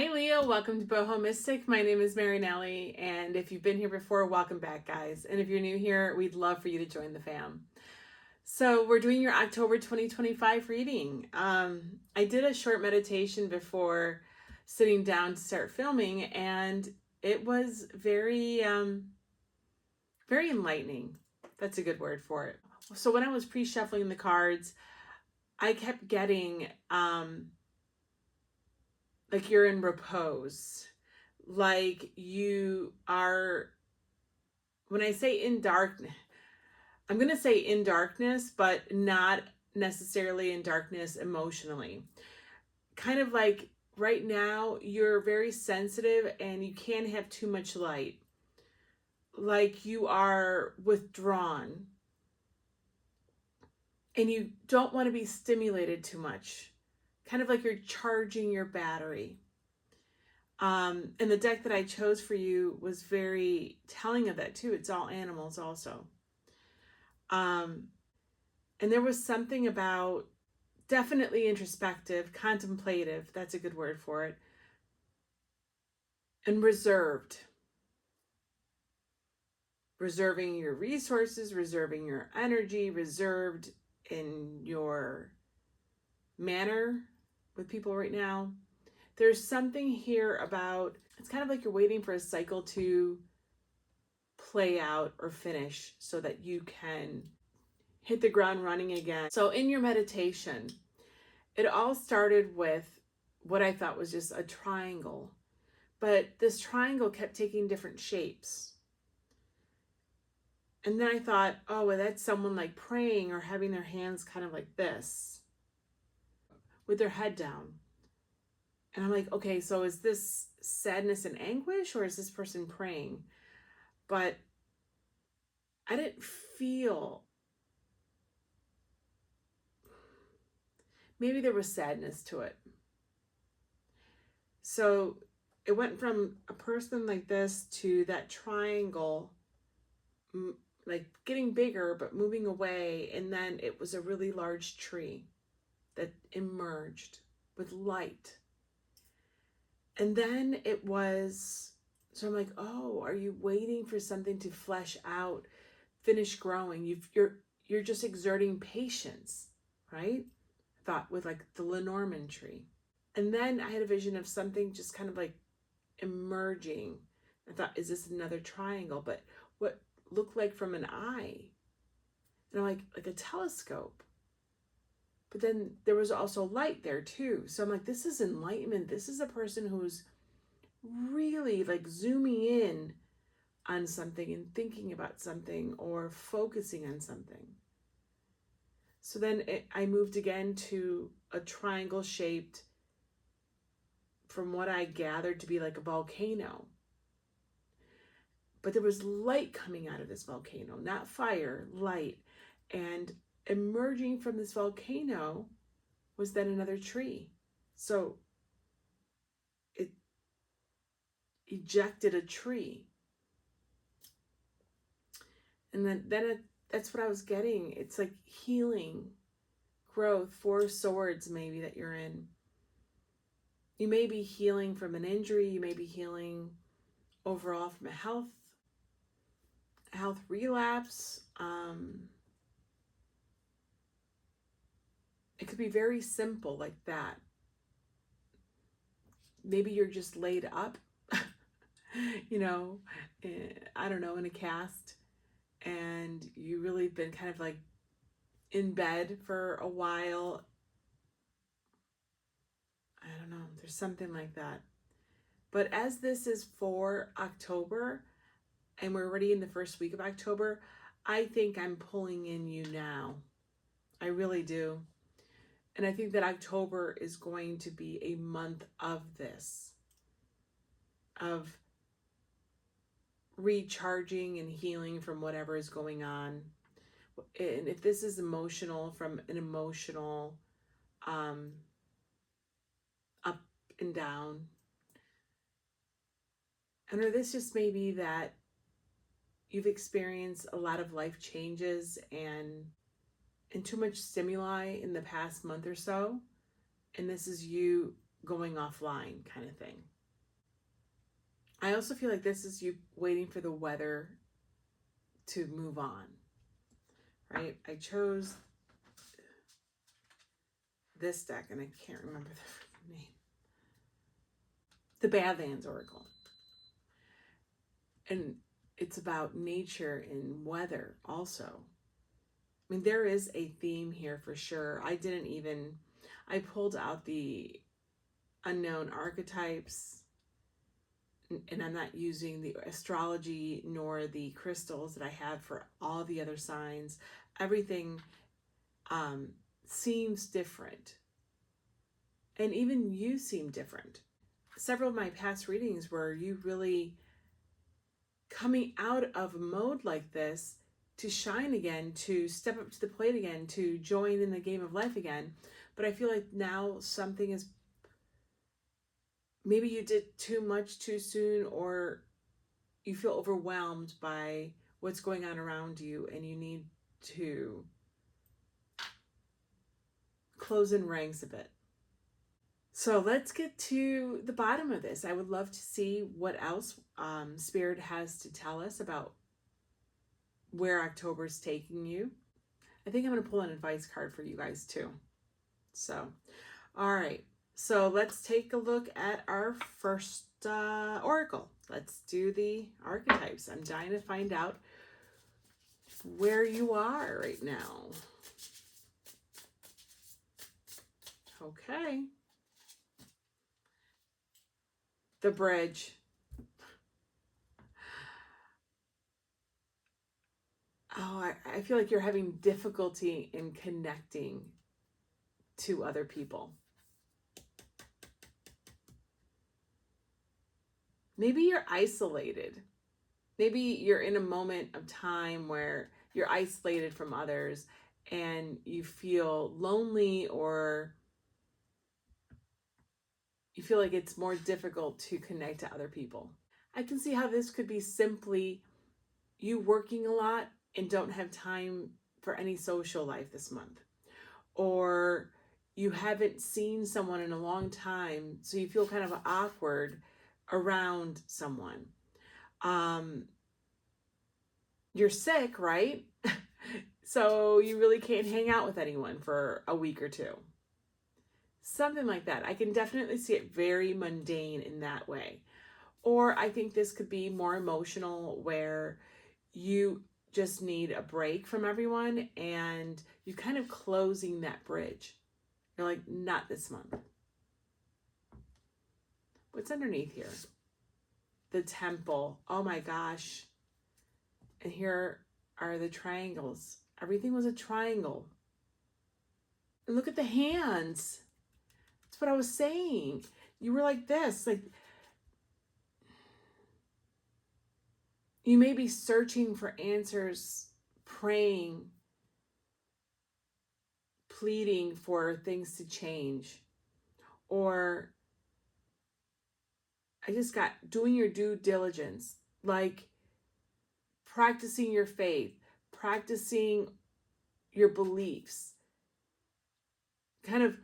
Hi Leo, welcome to BohoMystic. My name is Marinelly, and if you've been here before, welcome back, guys. And if you're new here, we'd love for you to join the fam. So we're doing your October 2025 reading. I did a short meditation before sitting down to start filming, and it was very enlightening. That's a good word for it. So when I was pre-shuffling the cards, I kept getting like you're in repose, like you are, when I say in darkness, I'm going to say in darkness, but not necessarily in darkness emotionally. Kind of like right now, you're very sensitive and you can't have too much light. Like you are withdrawn and you don't want to be stimulated too much. Kind of like you're charging your battery. And the deck that I chose for you was very telling of that too. It's all animals also. And there was something about definitely introspective, contemplative, that's a good word for it, and reserved. Reserving your resources, reserving your energy, reserved in your manner with people right now. There's something here about, it's kind of like you're waiting for a cycle to play out or finish so that you can hit the ground running again. So in your meditation, it all started with what I thought was just a triangle, but this triangle kept taking different shapes. And then I thought, oh, well, that's someone like praying or having their hands kind of like this with their head down. And I'm like, okay, so is this sadness and anguish or is this person praying? But I didn't feel, maybe there was sadness to it. So it went from a person like this to that triangle, like getting bigger but moving away, and then it was a really large tree that emerged with light. And then it was, so I'm like, oh, are you waiting for something to flesh out, finish growing? You're just exerting patience, right? I thought with like the Lenormand tree. And then I had a vision of something just kind of like emerging. I thought, is this another triangle? But what looked like from an eye, and I'm like a telescope. But then there was also light there too. So I'm like, this is enlightenment. This is a person who's really like zooming in on something and thinking about something or focusing on something. So then I moved again to a triangle shaped, from what I gathered to be like a volcano. But there was light coming out of this volcano, not fire, light. And emerging from this volcano was then another tree. So it ejected a tree. And then that's what I was getting. It's like healing, growth, 4 swords maybe that you're in. You may be healing from an injury. You may be healing overall from a health relapse. It could be very simple like that. Maybe you're just laid up, you know, I don't know, in a cast, and you really been kind of like in bed for a while. I don't know, there's something like that. But as this is for October, and we're already in the first week of October, I think I'm pulling in you now. I really do. And I think that October is going to be a month of this, of recharging and healing from whatever is going on. And if this is emotional, from an emotional up and down, and or this just may be that you've experienced a lot of life changes and too much stimuli in the past month or so, and this is you going offline kind of thing. I also feel like this is you waiting for the weather to move on, right? I chose this deck and I can't remember the name. The Badlands Oracle. And it's about nature and weather also. I mean, there is a theme here for sure. I pulled out the unknown archetypes, and I'm not using the astrology nor the crystals that I have for all the other signs. Everything seems different. And even you seem different. Several of my past readings were you really coming out of a mode like this to shine again, to step up to the plate again, to join in the game of life again. But I feel like now something is, maybe you did too much too soon, or you feel overwhelmed by what's going on around you and you need to close in ranks a bit. So let's get to the bottom of this. I would love to see what else Spirit has to tell us about where October is taking you. I think I'm going to pull an advice card for you guys too. So, all right. So let's take a look at our first oracle. Let's do the archetypes. I'm dying to find out where you are right now. Okay. The bridge. Oh, I feel like you're having difficulty in connecting to other people. Maybe you're isolated. Maybe you're in a moment of time where you're isolated from others and you feel lonely, or you feel like it's more difficult to connect to other people. I can see how this could be simply you working a lot and don't have time for any social life this month. Or you haven't seen someone in a long time, so you feel kind of awkward around someone. You're sick, right? So you really can't hang out with anyone for a week or two. Something like that. I can definitely see it very mundane in that way. Or I think this could be more emotional, where you just need a break from everyone and you're kind of closing that bridge. You're like, not this month. What's underneath here? The Temple. Oh my gosh. And here are the triangles. Everything was a triangle. And look at the hands. That's what I was saying. You were like this, like you may be searching for answers, praying, pleading for things to change. Or I just got doing your due diligence, like practicing your faith, practicing your beliefs, kind of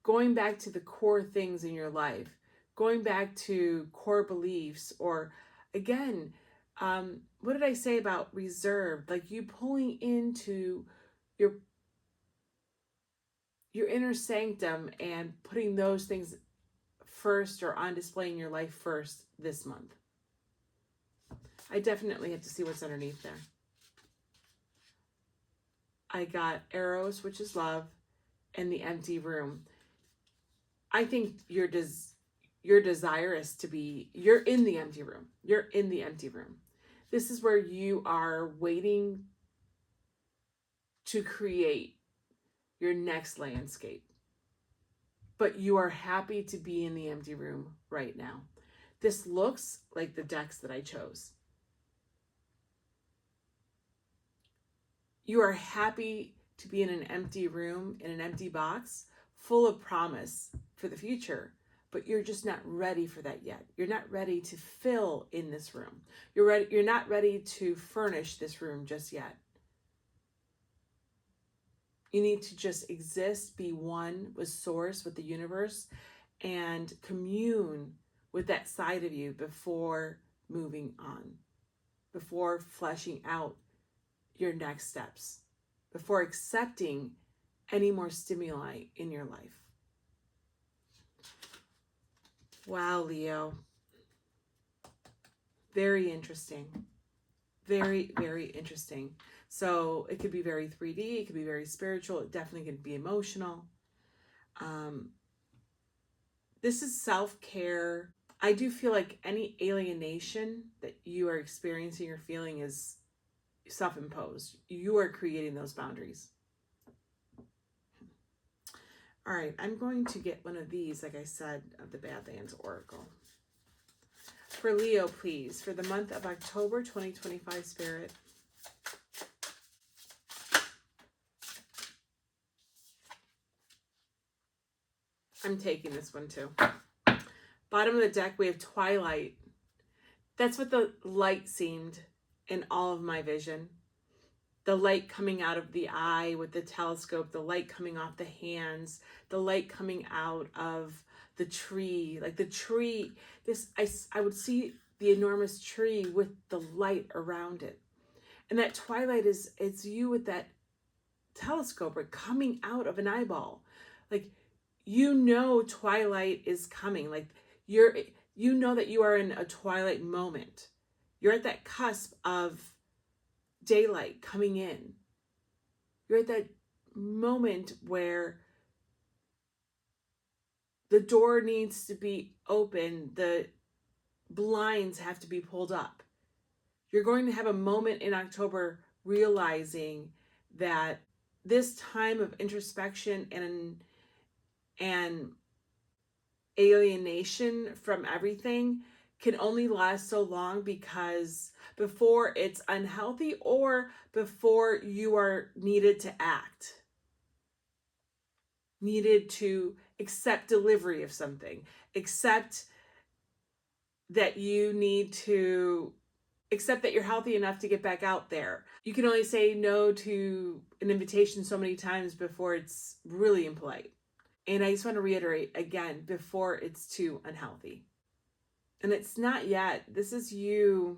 going back to the core things in your life, going back to core beliefs. Or again, what did I say about reserved? Like you pulling into your inner sanctum and putting those things first, or on display in your life first this month. I definitely have to see what's underneath there. I got Eros, which is love, and the empty room. I think you're desirous to be, you're in the empty room. You're in the empty room. This is where you are waiting to create your next landscape. But you are happy to be in the empty room right now. This looks like the decks that I chose. You are happy to be in an empty room, in an empty box, full of promise for the future, but you're just not ready for that yet. You're not ready to fill in this room. You're not ready to furnish this room just yet. You need to just exist, be one with source, with the universe, and commune with that side of you before moving on, before fleshing out your next steps, before accepting any more stimuli in your life. Wow, Leo. Very interesting. Very, very interesting. So it could be very 3D. It could be very spiritual. It definitely could be emotional. This is self-care. I do feel like any alienation that you are experiencing or feeling is self-imposed. You are creating those boundaries. All right, I'm going to get one of these, like I said, of the Badlands Oracle. For Leo, please, for the month of October 2025, Spirit. I'm taking this one too. Bottom of the deck, we have Twilight. That's what the light seemed in all of my vision. The light coming out of the eye with the telescope, the light coming off the hands, the light coming out of the tree. Like the tree, I would see the enormous tree with the light around it. And that twilight it's you with that telescope or coming out of an eyeball. Like, you know, twilight is coming. Like, you know that you are in a twilight moment. You're at that cusp of daylight coming in. You're at that moment where the door needs to be open, the blinds have to be pulled up. You're going to have a moment in October realizing that this time of introspection and alienation from everything can only last so long, because before it's unhealthy or before you are needed to act, needed to accept delivery of something, accept that you need to accept that you're healthy enough to get back out there. You can only say no to an invitation so many times before it's really impolite. And I just want to reiterate again, before it's too unhealthy. And it's not yet. This is you.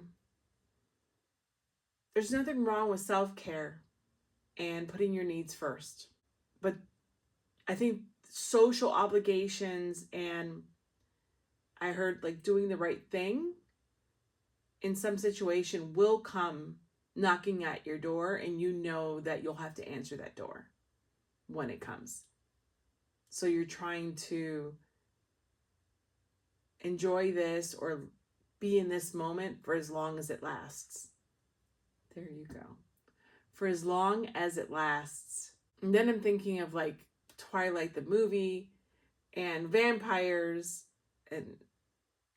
There's nothing wrong with self-care and putting your needs first. But I think social obligations, and I heard like doing the right thing in some situation will come knocking at your door, and you know that you'll have to answer that door when it comes. So you're trying to enjoy this or be in this moment for as long as it lasts. There you go. For as long as it lasts. And then I'm thinking of like Twilight the movie and vampires, and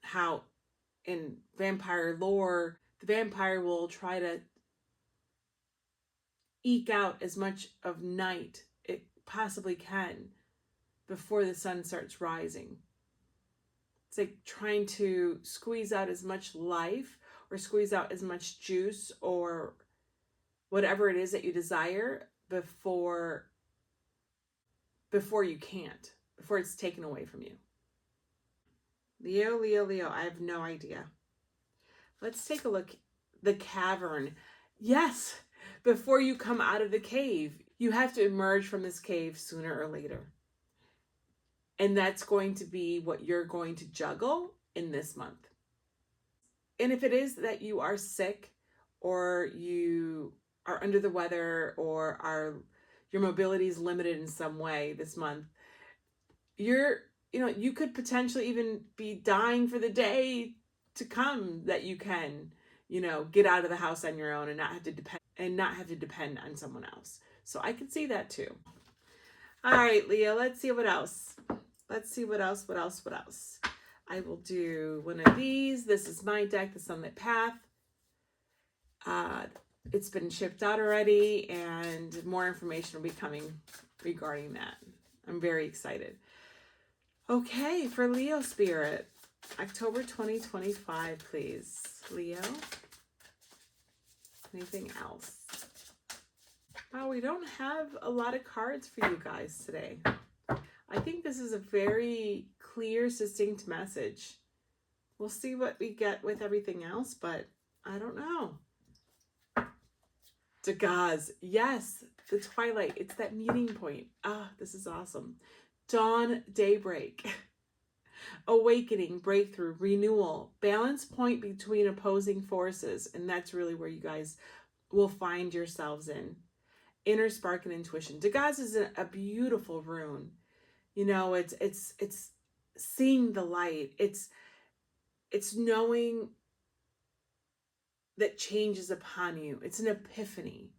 how in vampire lore, the vampire will try to eke out as much of night it possibly can before the sun starts rising. It's like trying to squeeze out as much life or squeeze out as much juice or whatever it is that you desire before you can't, before it's taken away from you. Leo, Leo, Leo, I have no idea. Let's take a look. The cavern. Yes, before you come out of the cave, you have to emerge from this cave sooner or later. And that's going to be what you're going to juggle in this month. And if it is that you are sick or you are under the weather or your mobility is limited in some way this month, you could potentially even be dying for the day to come that you can, get out of the house on your own and not have to depend on someone else. So I can see that too. All right, Leo, let's see what else. What else? I will do one of these. This is my deck, the Sunlit Path. It's been shipped out already, and more information will be coming regarding that. I'm very excited. Okay, for Leo Spirit, October 2025, please. Leo. Anything else? Wow, we don't have a lot of cards for you guys today. I think this is a very clear, succinct message. We'll see what we get with everything else, but I don't know. Dagaz, yes, the twilight. It's that meeting point. Ah, this is awesome. Dawn, daybreak. Awakening, breakthrough, renewal, balance point between opposing forces. And that's really where you guys will find yourselves in. Inner spark and intuition. Dagaz is a beautiful rune. You know, it's seeing the light. It's knowing that change is upon you. It's an epiphany.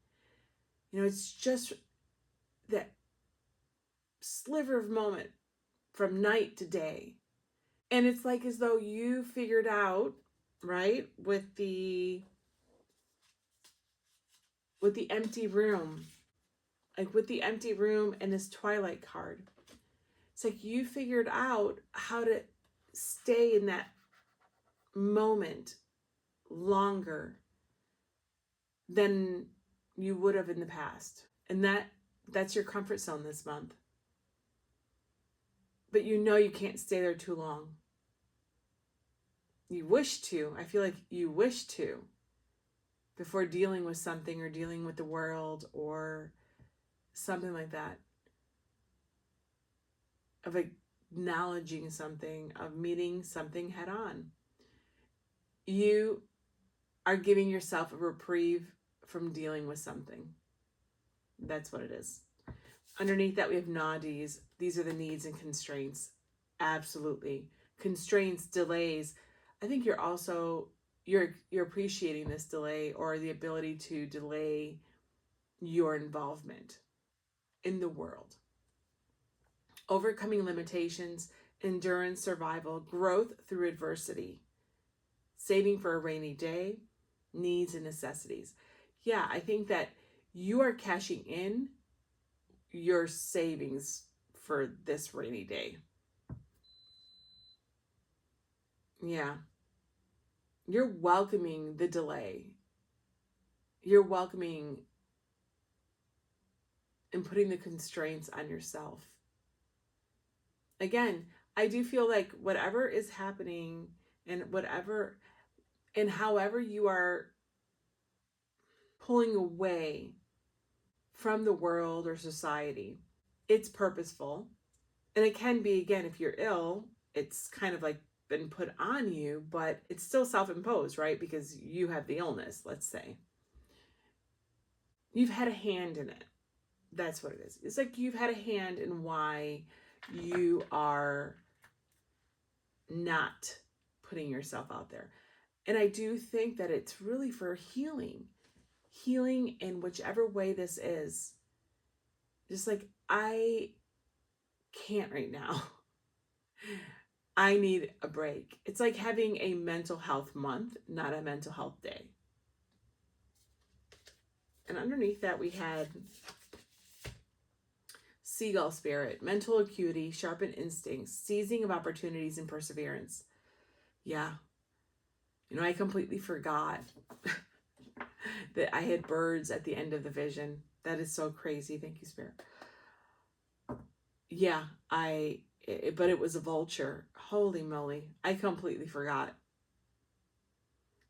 You know, it's just that sliver of moment from night to day. And it's like as though you figured out, right, with the empty room, like with the empty room and this twilight card. It's like you figured out how to stay in that moment longer than you would have in the past. And that's your comfort zone this month. But you know you can't stay there too long. You wish to. I feel like you wish to before dealing with something or dealing with the world or something like that. Of acknowledging something, of meeting something head on. You are giving yourself a reprieve from dealing with something. That's what it is. Underneath that, we have nadis. These are the needs and constraints. Absolutely. Constraints, delays. I think you're also, you're appreciating this delay or the ability to delay your involvement in the world. Overcoming limitations, endurance, survival, growth through adversity, saving for a rainy day, needs and necessities. Yeah, I think that you are cashing in your savings for this rainy day. Yeah. You're welcoming the delay. You're welcoming and putting the constraints on yourself. Again, I do feel like whatever is happening and whatever and however you are pulling away from the world or society, it's purposeful. And it can be, again, if you're ill, it's kind of like been put on you, but it's still self-imposed, right? Because you have the illness, let's say. You've had a hand in it. That's what it is. It's like you've had a hand in why you are not putting yourself out there. And I do think that it's really for healing in whichever way this is. Just like, I can't right now. I need a break. It's like having a mental health month, not a mental health day. And underneath that, we had seagull spirit, mental acuity, sharpened instincts, seizing of opportunities, and perseverance. Yeah. You know, I completely forgot that I had birds at the end of the vision. That is so crazy. Thank you, Spirit. Yeah, but it was a vulture. Holy moly. I completely forgot.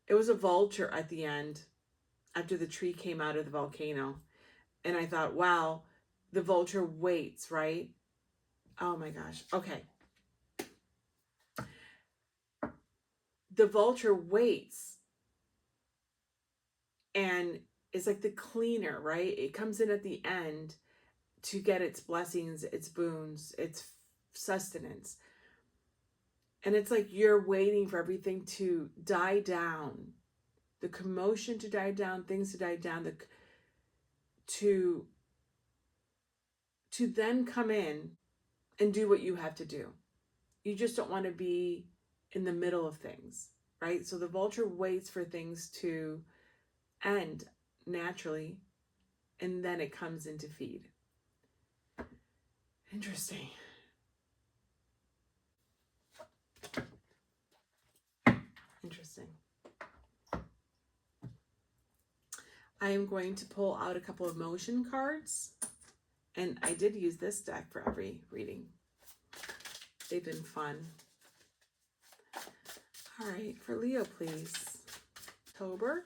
It was a vulture at the end after the tree came out of the volcano. And I thought, wow, the vulture waits, right? Oh my gosh. Okay. The vulture waits and it's like the cleaner, right? It comes in at the end to get its blessings, its boons, its sustenance. And it's like you're waiting for everything to die down, the commotion to die down, things to die down, to then come in and do what you have to do. You just don't want to be in the middle of things, right? So the vulture waits for things to end naturally, and then it comes in to feed. Interesting. Interesting. I am going to pull out a couple of motion cards, and I did use this deck for every reading. They've been fun. All right, for Leo, please. October.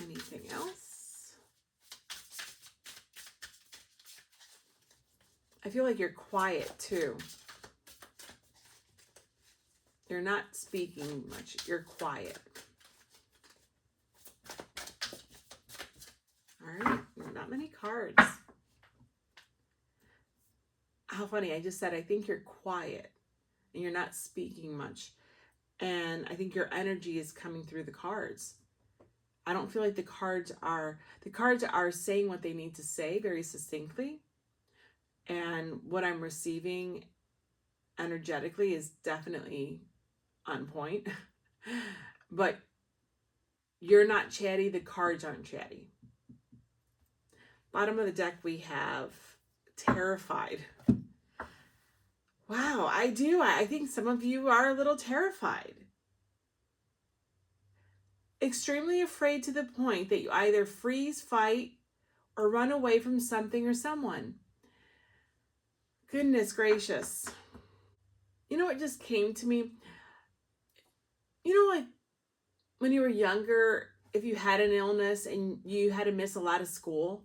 Anything else? I feel like you're quiet too. You're not speaking much. You're quiet. All right, not many cards. How funny, I just said I think you're quiet and you're not speaking much. And I think your energy is coming through the cards. I don't feel like the cards are saying what they need to say very succinctly. And what I'm receiving energetically is definitely on point. But you're not chatty, the cards aren't chatty. Bottom of the deck we have terrified. Wow, I do. I think some of you are a little terrified. Extremely afraid to the point that you either freeze, fight, or run away from something or someone. Goodness gracious. You know what just came to me? You know, like when you were younger, if you had an illness and you had to miss a lot of school,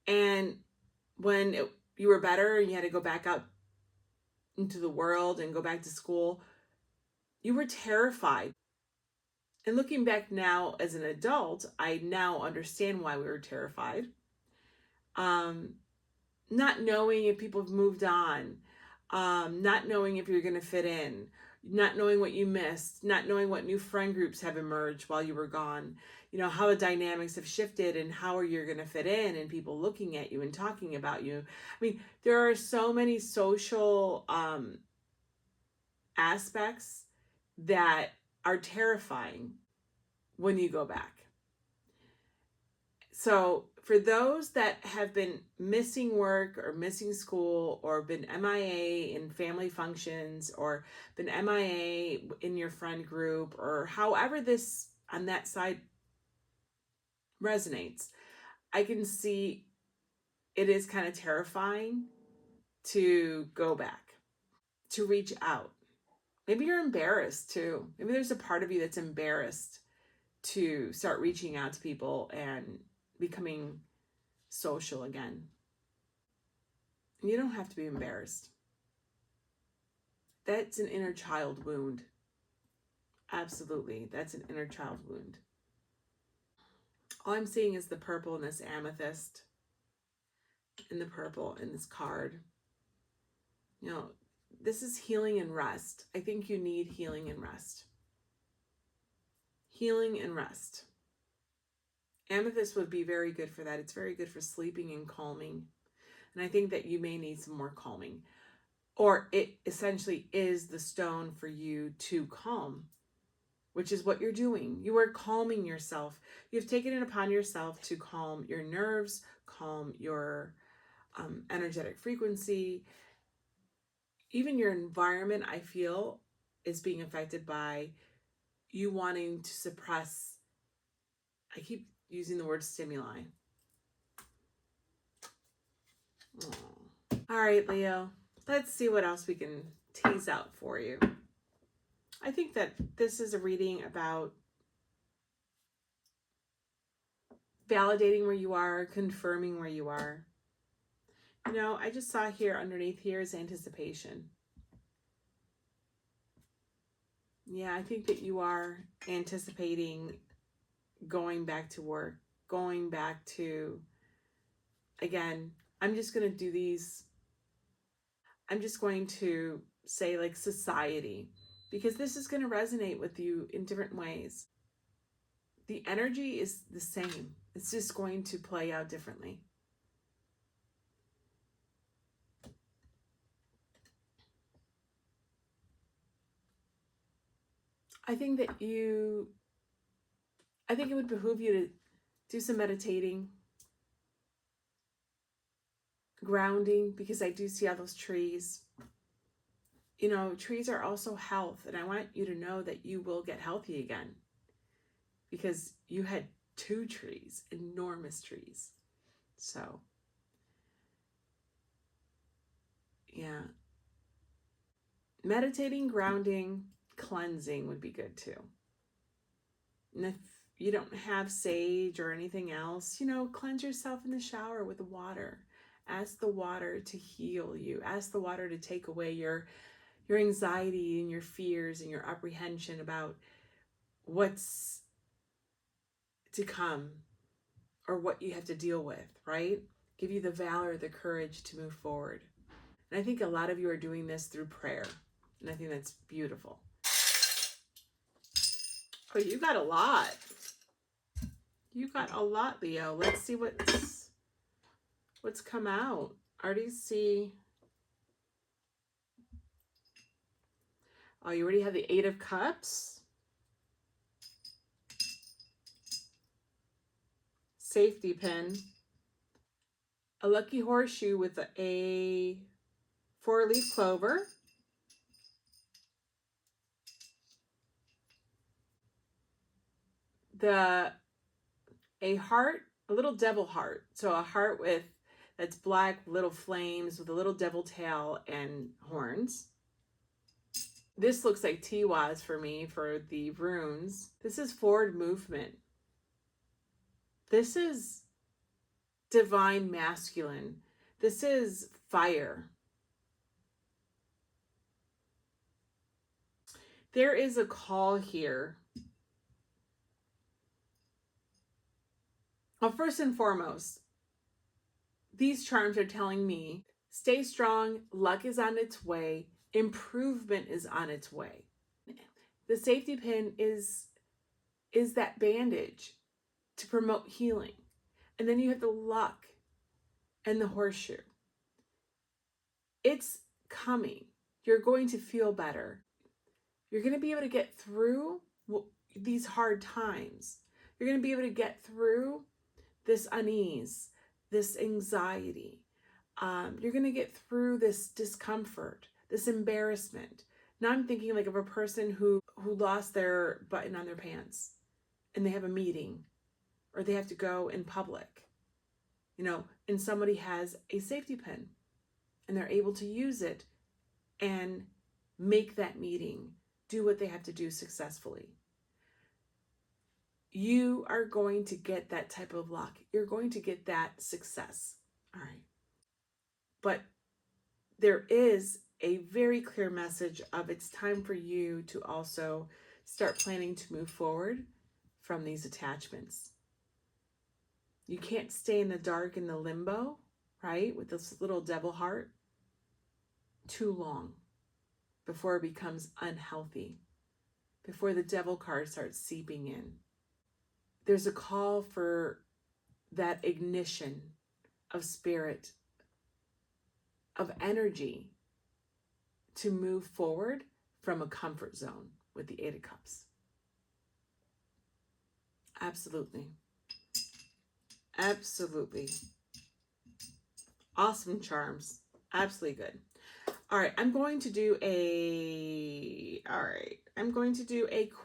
and when you were better and you had to go back out into the world and go back to school, you were terrified. And looking back now as an adult, I now understand why we were terrified. Not knowing if people have moved on, not knowing if you're going to fit in, not knowing what you missed, not knowing what new friend groups have emerged while you were gone, you know, how the dynamics have shifted and how are you going to fit in and people looking at you and talking about you. I mean, there are so many social aspects that are terrifying when you go back. So for those that have been missing work or missing school or been MIA in family functions or been MIA in your friend group or however this on that side resonates, I can see it is kind of terrifying to go back, to reach out. Maybe you're embarrassed too. Maybe there's a part of you that's embarrassed to start reaching out to people and becoming social again. You don't have to be embarrassed. That's an inner child wound. Absolutely. That's an inner child wound. All I'm seeing is the purple in this amethyst, and the purple in this card. You know, this is healing and rest. I think you need healing and rest. Healing and rest. Amethyst would be very good for that. It's very good for sleeping and calming. And I think that you may need some more calming. Or it essentially is the stone for you to calm, which is what you're doing. You are calming yourself. You've taken it upon yourself to calm your nerves, calm your energetic frequency. Even your environment, I feel, is being affected by you wanting to suppress. I keep using the word stimuli. Oh. All right, Leo. Let's see what else we can tease out for you. I think that this is a reading about validating where you are, confirming where you are. You know, I just saw here underneath here is anticipation. Yeah, I think that you are anticipating going back to work, going back to, again, I'm just going to do these. I'm just going to say like society, because this is going to resonate with you in different ways. The energy is the same. It's just going to play out differently. I think that it would behoove you to do some meditating, grounding, because I do see all those trees. You know, trees are also health, and I want you to know that you will get healthy again. because you had 2 trees, enormous trees. So, yeah. Meditating, grounding, cleansing would be good too. And if you don't have sage or anything else, cleanse yourself in the shower with the water. Ask the water to heal you. Ask the water to take away your anxiety and your fears and your apprehension about what's to come or what you have to deal with, right? Give you the valor, the courage to move forward. And I think a lot of you are doing this through prayer. And I think that's beautiful. Oh, you got a lot. You got a lot, Leo. Let's see what's come out. Already see. Oh, you already have the 8 of Cups. Safety pin. A lucky horseshoe with a 4-leaf clover. A heart, a little devil heart. So a heart that's black, little flames with a little devil tail and horns. This looks like Tiwaz for me for the runes. This is forward movement. This is divine masculine. This is fire. There is a call here. Well, first and foremost, these charms are telling me, stay strong, luck is on its way, improvement is on its way. The safety pin is that bandage to promote healing. And then you have the luck and the horseshoe. It's coming. You're going to feel better. You're going to be able to get through these hard times. You're going to be able to get through this unease, this anxiety. You're going to get through this discomfort, this embarrassment. Now I'm thinking like of a person who lost their button on their pants and they have a meeting or they have to go in public, and somebody has a safety pin and they're able to use it and make that meeting, do what they have to do successfully. You are going to get that type of luck. You're going to get that success. All right. But there is a very clear message of it's time for you to also start planning to move forward from these attachments. You can't stay in the dark, in the limbo, right? With this little devil heart too long before it becomes unhealthy, before the devil card starts seeping in. There's a call for that ignition of spirit, of energy to move forward from a comfort zone with the 8 of Cups. Absolutely. Absolutely. Awesome charms. Absolutely good. All right, I'm going to do a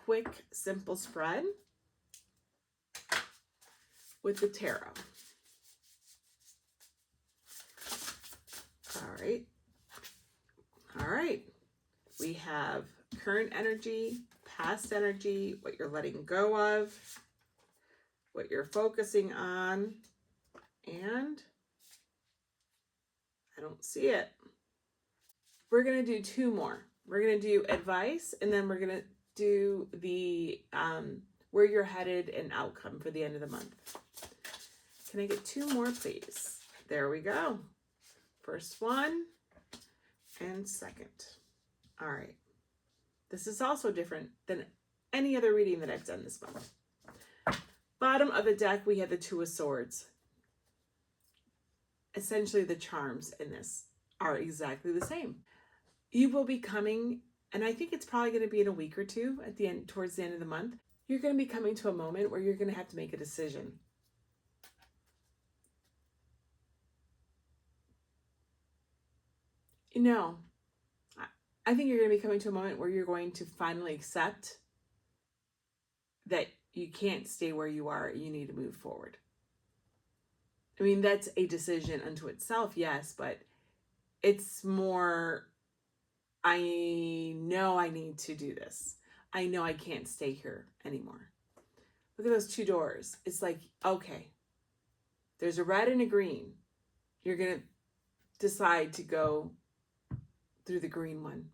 quick, simple spread with the tarot. All right. We have current energy, past energy, what you're letting go of, what you're focusing on, and I don't see it. We're going to do 2 more. We're going to do advice, and then we're going to do the where you're headed and outcome for the end of the month. Can I get 2 more, please? There we go. First one and second. All right. This is also different than any other reading that I've done this month. Bottom of the deck, we have the 2 of Swords. Essentially, the charms in this are exactly the same. You will be coming, and I think it's probably going to be in a week or 2 at the end, towards the end of the month. You're going to be coming to a moment where you're going to have to make a decision. I think you're going to be coming to a moment where you're going to finally accept that you can't stay where you are. You need to move forward. I mean, that's a decision unto itself, yes, but it's more, I know I need to do this. I know I can't stay here anymore. Look at those two doors. It's like, okay, there's a red and a green. You're going to decide to go through the green one.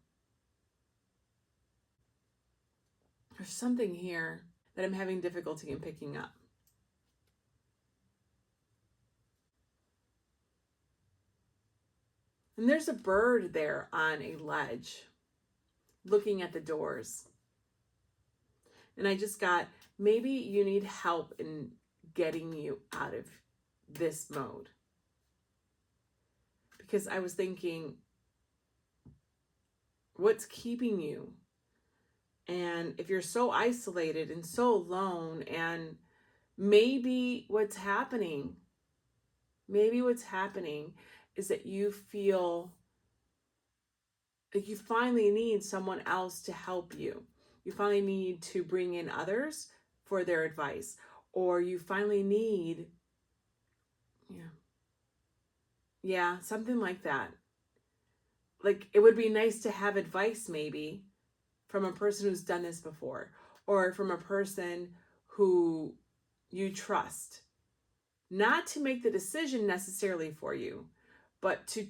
There's something here that I'm having difficulty in picking up. And there's a bird there on a ledge looking at the doors. And I just got, maybe you need help in getting you out of this mode. Because I was thinking, what's keeping you? And if you're so isolated and so alone, and maybe what's happening is that you feel like you finally need someone else to help you. You finally need to bring in others for their advice, or you finally need, something like that. Like, it would be nice to have advice maybe from a person who's done this before, or from a person who you trust. Not to make the decision necessarily for you, but to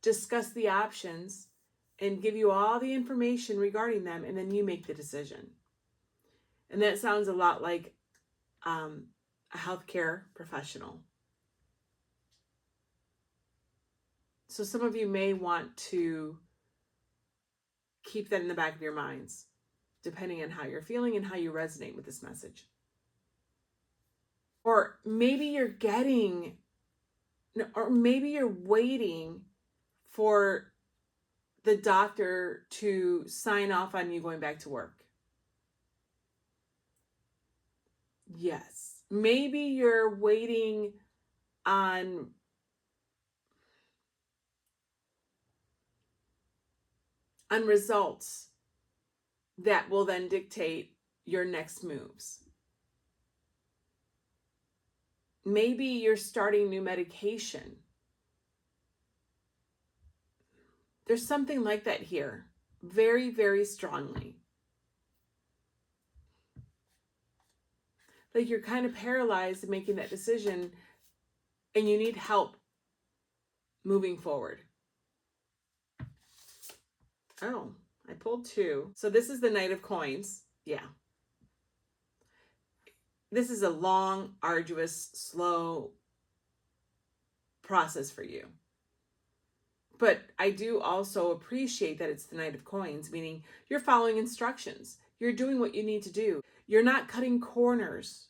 discuss the options and give you all the information regarding them, and then you make the decision. And that sounds a lot like a healthcare professional. So some of you may want to keep that in the back of your minds, depending on how you're feeling and how you resonate with this message. Or maybe you're waiting for the doctor to sign off on you going back to work. Yes. Maybe you're waiting on results that will then dictate your next moves. Maybe you're starting new medication. There's something like that here, very, very strongly. Like you're kind of paralyzed in making that decision, and you need help moving forward. Oh, I pulled two. So this is the Knight of Coins. Yeah. This is a long, arduous, slow process for you. But I do also appreciate that it's the Knight of Coins, meaning you're following instructions. You're doing what you need to do. You're not cutting corners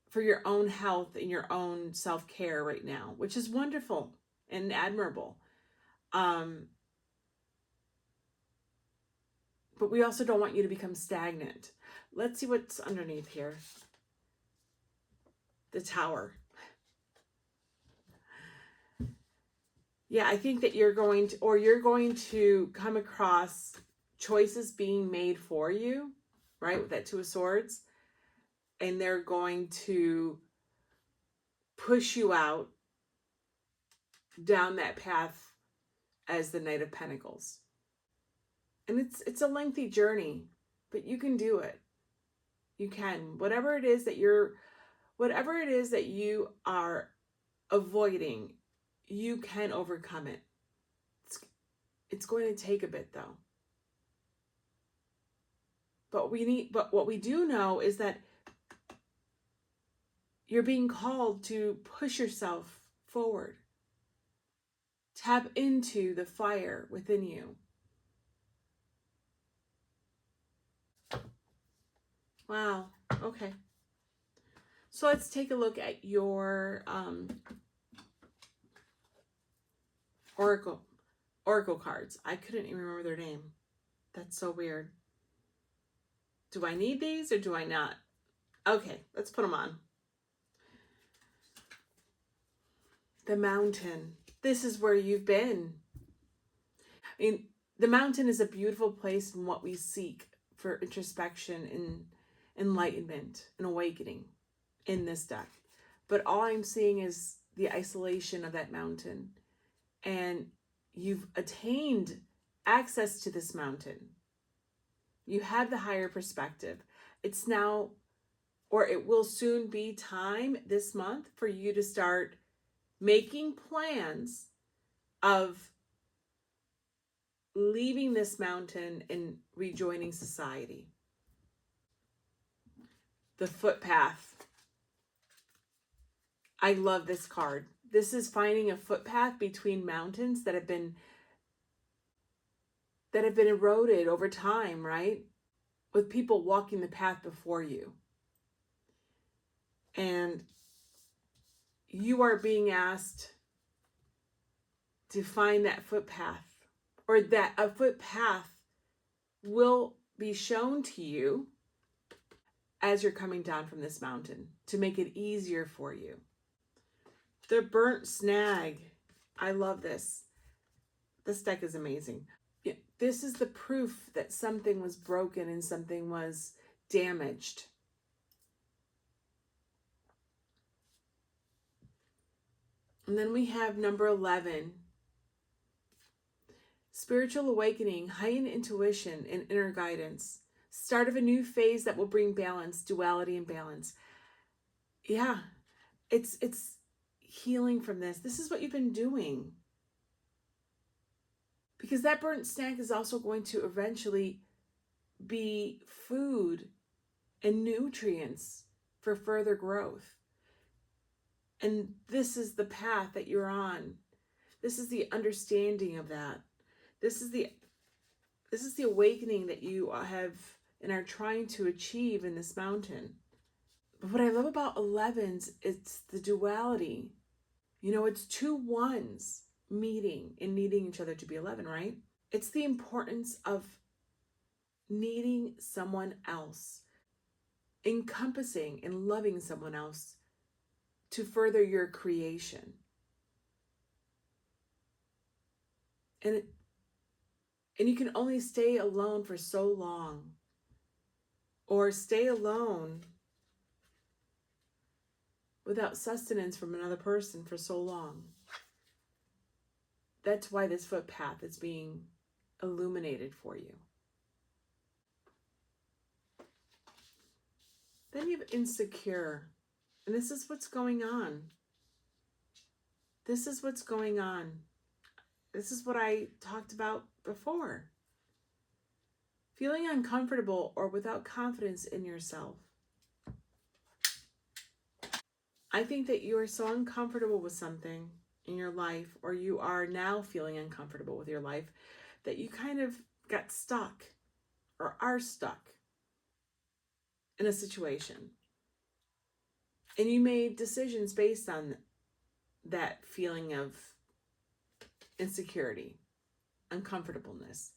for your own health and your own self-care right now, which is wonderful and admirable. But we also don't want you to become stagnant. Let's see what's underneath here. The Tower. Yeah, I think that you're going to come across choices being made for you, right? With that Two of Swords. And they're going to push you out down that path as the Knight of Pentacles. And it's a lengthy journey, but you can do it. You can. Whatever it is that you are avoiding, you can overcome it. It's going to take a bit though. But what we do know is that you're being called to push yourself forward. Tap into the fire within you. Wow. Okay. So let's take a look at your oracle cards. I couldn't even remember their name. That's so weird. Do I need these or do I not? Okay, let's put them on. The Mountain. This is where you've been. I mean, the mountain is a beautiful place in what we seek for introspection enlightenment and awakening in this deck. But all I'm seeing is the isolation of that mountain. And you've attained access to this mountain. You have the higher perspective. It's now, or it will soon be time this month for you to start making plans of leaving this mountain and rejoining society. The footpath. I love this card. This is finding a footpath between mountains that have been eroded over time, right? With people walking the path before you. And you are being asked to find that footpath, or that a footpath will be shown to you as you're coming down from this mountain to make it easier for you. The burnt snag. I love this. This deck is amazing. This is the proof that something was broken and something was damaged. And then we have number 11. Spiritual awakening, heightened intuition, and inner guidance. Start of a new phase that will bring balance, duality, and balance. Yeah, it's healing from this. This is what you've been doing. Because that burnt snag is also going to eventually be food and nutrients for further growth. And this is the path that you're on. This is the understanding of that. This is the awakening that you have and are trying to achieve in this mountain. But what I love about 11s, it's the duality. You know, it's two ones meeting and needing each other to be 11, right? It's the importance of needing someone else, encompassing and loving someone else to further your creation. And you can only stay alone for so long, or stay alone without sustenance from another person for so long. That's why this footpath is being illuminated for you. Then you have insecure. And this is what's going on. This is what's going on. This is what I talked about before. Feeling uncomfortable or without confidence in yourself. I think that you are so uncomfortable with something in your life, or you are now feeling uncomfortable with your life, that you kind of got stuck or are stuck in a situation. And you made decisions based on that feeling of insecurity, uncomfortableness.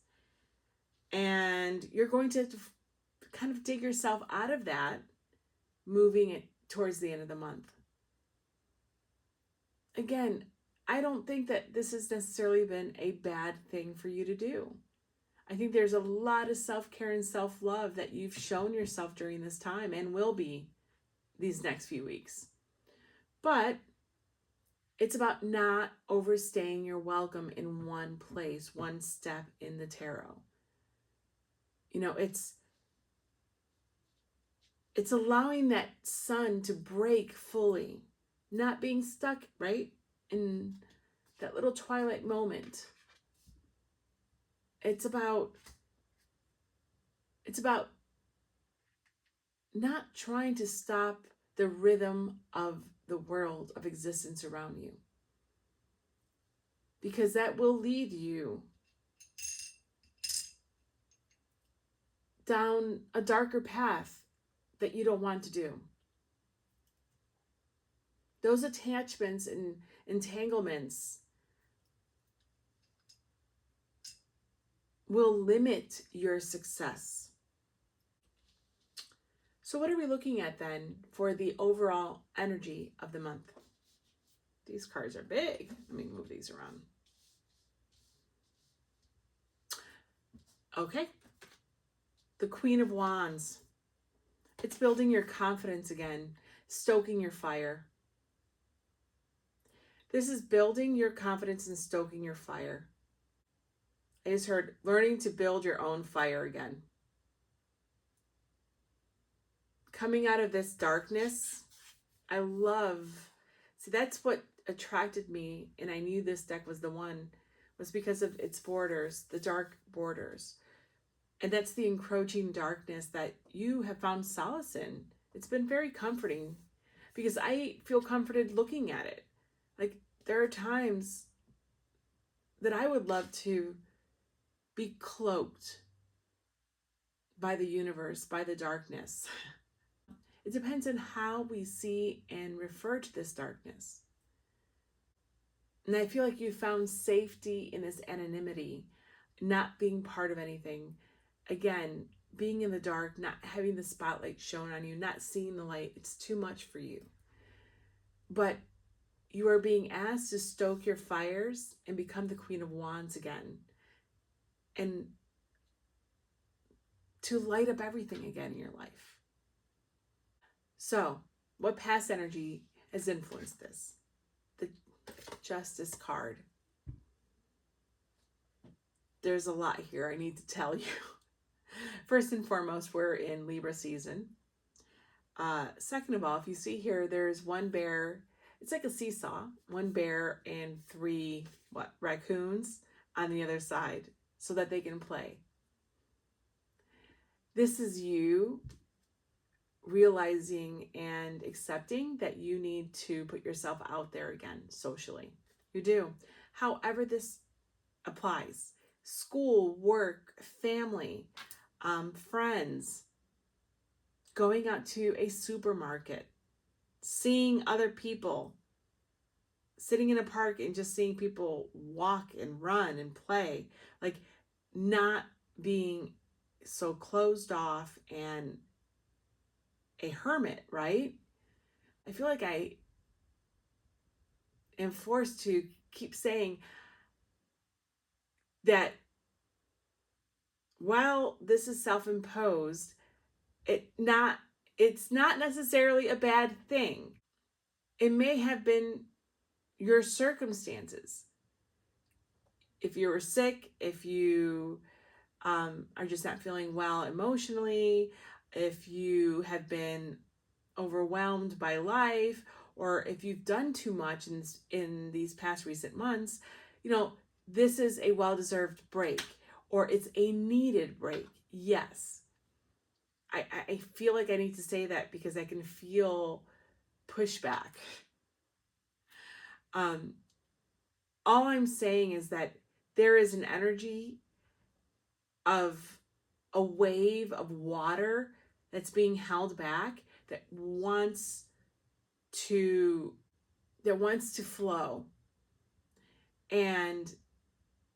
And you're going to kind of dig yourself out of that, moving it towards the end of the month. Again, I don't think that this has necessarily been a bad thing for you to do. I think there's a lot of self-care and self-love that you've shown yourself during this time and will be these next few weeks. But it's about not overstaying your welcome in one place, one step in the tarot. You know, it's allowing that sun to break fully, not being stuck, right, in that little twilight moment. It's about not trying to stop the rhythm of the world of existence around you, because that will lead you down a darker path that you don't want to do. Those attachments and entanglements will limit your success. So what are we looking at then for the overall energy of the month? These cards are big. Let me move these around. Okay. The Queen of Wands. It's building your confidence again, stoking your fire. This is building your confidence and stoking your fire. I just heard learning to build your own fire again. Coming out of this darkness, I love, see, that's what attracted me, and I knew this deck was the one, was because of its borders, the dark borders. And that's the encroaching darkness that you have found solace in. It's been very comforting because I feel comforted looking at it. Like, there are times that I would love to be cloaked by the universe, by the darkness. It depends on how we see and refer to this darkness. And I feel like you found safety in this anonymity, not being part of anything. Again, being in the dark, not having the spotlight shown on you, not seeing the light. It's too much for you. But you are being asked to stoke your fires and become the Queen of Wands again. And to light up everything again in your life. So, what past energy has influenced this? The Justice card. There's a lot here I need to tell you. First and foremost, we're in Libra season. Second of all, if you see here, there's one bear. It's like a seesaw. One bear and three, raccoons on the other side so that they can play. This is you realizing and accepting that you need to put yourself out there again socially. You do. However this applies. School, work, family, friends, going out to a supermarket, seeing other people, sitting in a park and just seeing people walk and run and play, like not being so closed off and a hermit, right? I feel like I am forced to keep saying that while this is self-imposed, it's not necessarily a bad thing. It may have been your circumstances. If you were sick, if you are just not feeling well emotionally, if you have been overwhelmed by life, or if you've done too much in these past recent months, this is a well-deserved break, or it's a needed break. Yes. I feel like I need to say that because I can feel pushback. All I'm saying is that there is an energy of a wave of water that's being held back that wants to flow, and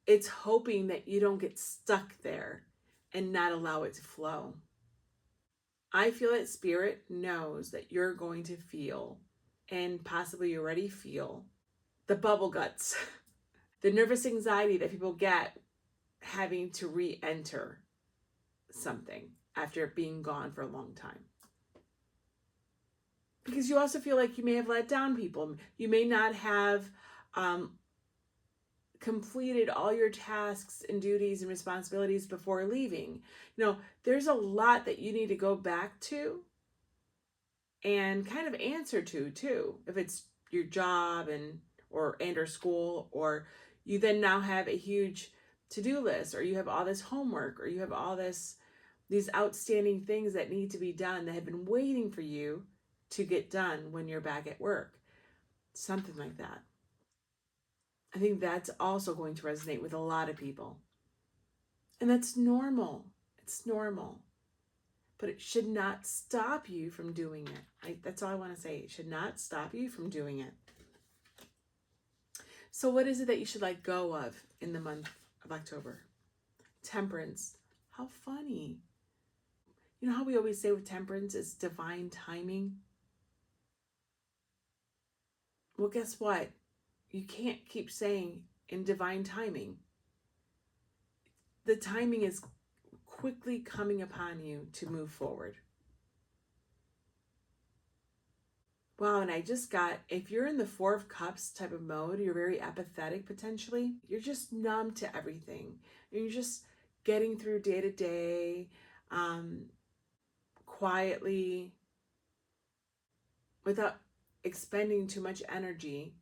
it's hoping that you don't get stuck there and not allow it to flow. I feel that Spirit knows that you're going to feel, and possibly you already feel, the bubble guts, the nervous anxiety that people get having to re-enter something after being gone for a long time. Because you also feel like you may have let down people. You may not have completed all your tasks and duties and responsibilities before leaving. There's a lot that you need to go back to and kind of answer to too. If it's your job or school, or you then now have a huge to-do list, or you have all this homework, or you have all these outstanding things that need to be done that have been waiting for you to get done when you're back at work. Something like that. I think that's also going to resonate with a lot of people. And that's normal. It's normal. But it should not stop you from doing it. That's all I want to say. It should not stop you from doing it. So what is it that you should let go of in the month of October? Temperance. How funny. You know how we always say with temperance, it's divine timing? Well, guess what? You can't keep saying in divine timing. The timing is quickly coming upon you to move forward. Wow, and I just got, if you're in the Four of Cups type of mode, you're very apathetic potentially. You're just numb to everything. You're just getting through day to day, quietly, without expending too much energy.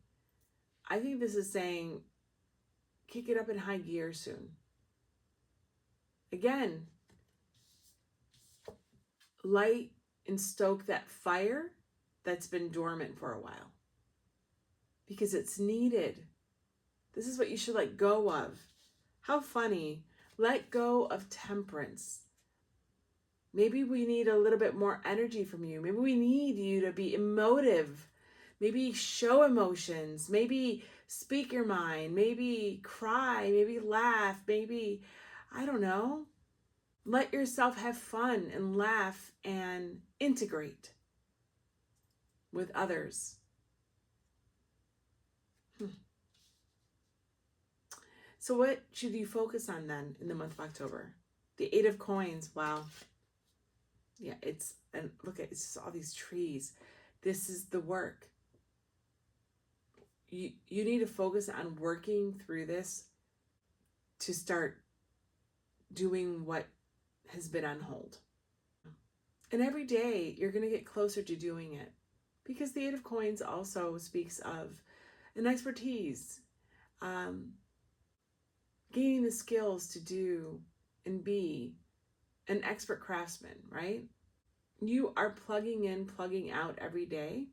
I think this is saying, kick it up in high gear soon. Again, light and stoke that fire that's been dormant for a while, because it's needed. This is what you should let go of. How funny. Let go of temperance. Maybe we need a little bit more energy from you. Maybe we need you to be emotive. Maybe show emotions. Maybe speak your mind. Maybe cry. Maybe laugh. Maybe, I don't know. Let yourself have fun and laugh and integrate with others. So what should you focus on then in the month of October? The Eight of Coins. Wow. Yeah, and look at, it's just all these trees. This is the work. You need to focus on working through this to start doing what has been on hold. And every day you're going to get closer to doing it, because the Eight of Coins also speaks of an expertise, gaining the skills to do and be an expert craftsman, right? You are plugging in, plugging out every day.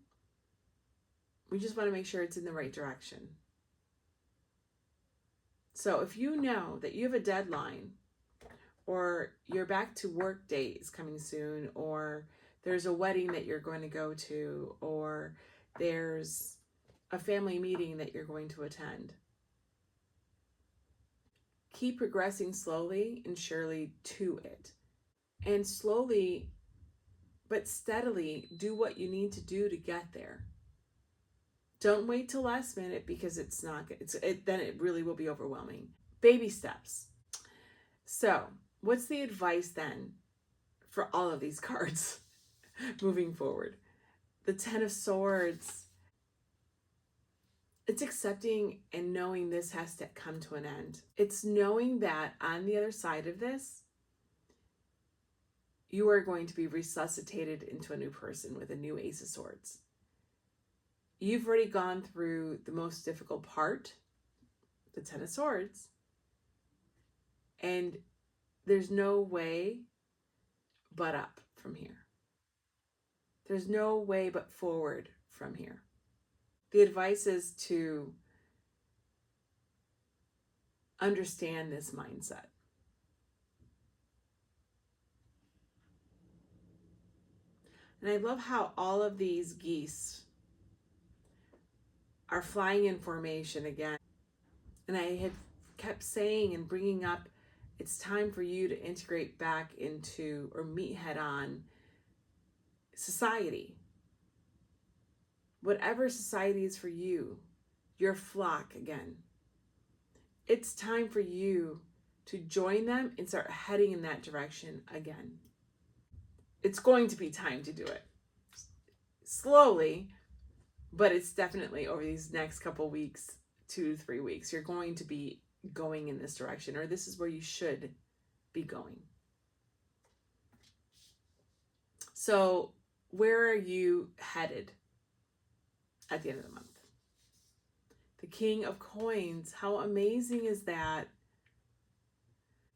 We just want to make sure it's in the right direction. So if you know that you have a deadline, or your back to work date is coming soon, or there's a wedding that you're going to go to, or there's a family meeting that you're going to attend, keep progressing slowly and surely to it. And slowly but steadily do what you need to do to get there. Don't wait till last minute, because then it really will be overwhelming. Baby steps. So what's the advice then for all of these cards moving forward? The Ten of Swords. It's accepting and knowing this has to come to an end. It's knowing that on the other side of this, you are going to be resuscitated into a new person with a new Ace of Swords. You've already gone through the most difficult part, the Ten of Swords, and there's no way but up from here. There's no way but forward from here. The advice is to understand this mindset. And I love how all of these geese are flying in formation again. And I had kept saying and bringing up, it's time for you to integrate back into, or meet head on, society. Whatever society is for you, your flock again. It's time for you to join them and start heading in that direction again. It's going to be time to do it. Slowly, but it's definitely over these next couple weeks, 2 to 3 weeks, you're going to be going in this direction, or this is where you should be going. So where are you headed at the end of the month? The King of Coins. How amazing is that?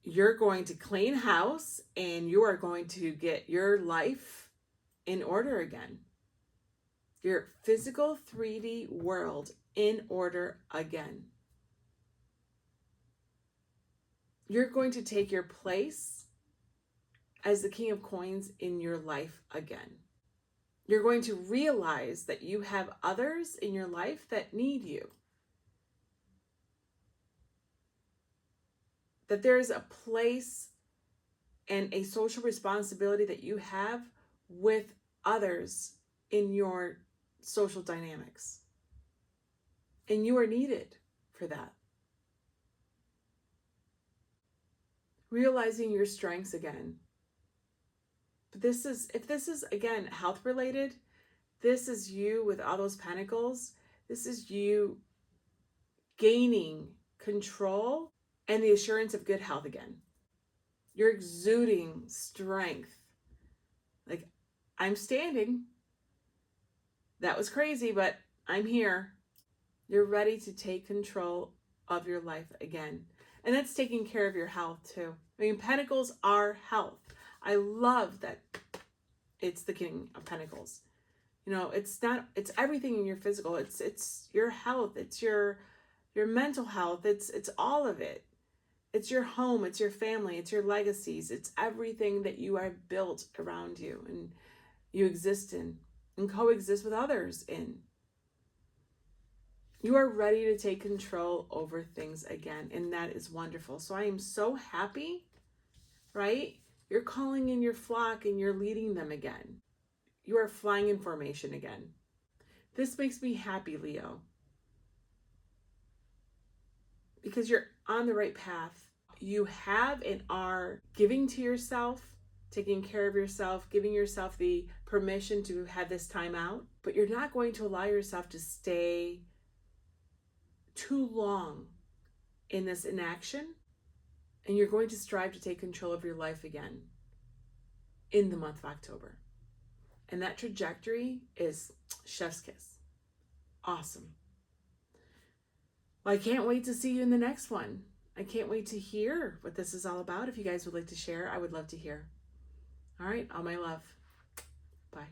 You're going to clean house and you are going to get your life in order again. Your physical 3D world in order again. You're going to take your place as the King of Coins in your life again. You're going to realize that you have others in your life that need you. That there is a place and a social responsibility that you have with others in your social dynamics. And you are needed for that. Realizing your strengths again. But if this is again health related, This is you with all those pentacles. This is you gaining control and the assurance of good health again. You're exuding strength. Like, I'm standing. That was crazy, but I'm here. You're ready to take control of your life again. And that's taking care of your health too. I mean, pentacles are health. I love that it's the King of Pentacles. You know, it's everything in your physical. It's your health. It's your mental health. It's all of it. It's your home. It's your family. It's your legacies. It's everything that you are built around you and you exist in and coexist with others in. You are ready to take control over things again, and that is wonderful. So I am so happy, right? You're calling in your flock and you're leading them again. You are flying in formation again. This makes me happy, Leo, because you're on the right path. You have and are giving to yourself, taking care of yourself, giving yourself the permission to have this time out, but you're not going to allow yourself to stay too long in this inaction, and you're going to strive to take control of your life again in the month of October. And that trajectory is chef's kiss. Awesome. Well, I can't wait to see you in the next one. I can't wait to hear what this is all about. If you guys would like to share, I would love to hear. All right, all my love. Bye.